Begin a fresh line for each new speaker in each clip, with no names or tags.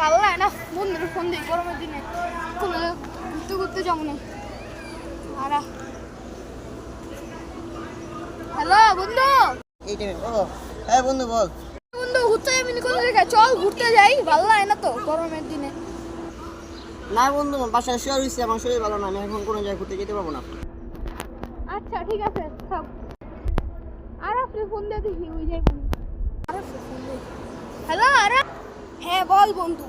ভালো লাগে না বন্ধুরা ফোন দিই গরমের দিনে ঘুরতে ঘুরতে যাবো না আর হ্যালো বন্ধু
হ্যাঁ বন্ধু বল।
বন্ধু ঘুরতে যাবি না কোথা থেকে? চল ঘুরতে যাই, ভালো লাগে না তো গরমের দিনে।
না বন্ধু বাসায় শুয়ে রয়েছি, আমার শরীর ভালো না, আমি এখন কোনো জায়গায় ঘুরতে যেতে পারবো না।
আচ্ছা ঠিক আছে থাক। আর আপনি ফোন দিয়ে দেখি ওই যাই হ্যালো আরা। হ্যাঁ বল বন্ধু,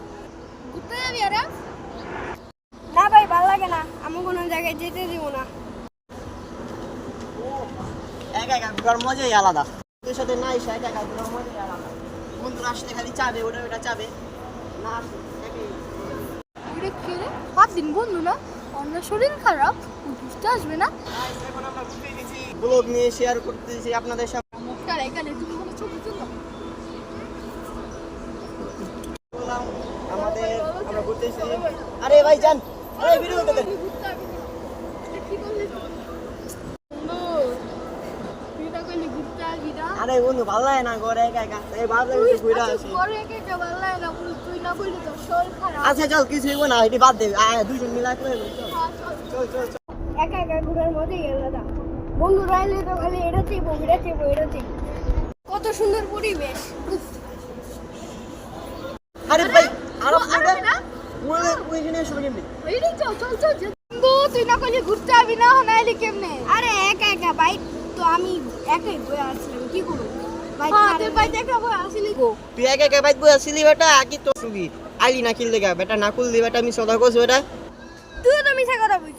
ঘুরতে যাবি আরা? না ভাই ভালো লাগে না, আমি কোনো জায়গায় যেতে দিব না।
একা একা ঘোরার মজাই আলাদা, তোর সাথে না এসে একা একা ঘোরার মজাই আলাদা। বন্ধুরা আসলে খালি চাবে ওটা চাবে না,
ওটা খেলে 5 দিন বন্ধু না, অন্য শরীর খারাপ, বুঝতে আসবে না।
এখন আমরা ঘুরতে গেছি, ব্লগ নিয়ে শেয়ার করতেছি আপনাদের সাথে।
কারে কারে তুমি কোনো ছবি তুলো?
বললাম আমরা ঘুরতে এসেছি। আরে ভাই যান, আরে ভিডিও করতে আরে বন্ধু ভালো লাগে না ঘরে একা একা, এই ভালো লাগে ঘুরে আসি। আচ্ছা চল কিছু হইব না, এটি বাদ দে, দুজন মিলে করে চল চল চল।
একা একা ঘুরার মজাই আলাদা। বন্ধুরা এলে তো খালি এটা চেপো এটা চেপো এটা চেপো, কত সুন্দর পরিবেশ।
আরে ভাই আর আপনারা ওরে ওইখানে শুনে কেমনে?
এইদিকে চল চল চল। বন্ধু তুই না কইলি ঘুরতে যাবি না, নাইলি কেমনে? আরে একা একা বাইক তো আমি একাই বয়ে আসলাম, কি করব? বাইক তুই বাইক একা বয়ে আসলি গো।
তুই একা একা বাইক বই আসলি বেটা, কি তো সুবি আইলি না কিল দেখা বেটা, না কুল দি বেটা, আমি সদা কইছ বেটা।
তুই তো মিছা কথা বলছিস।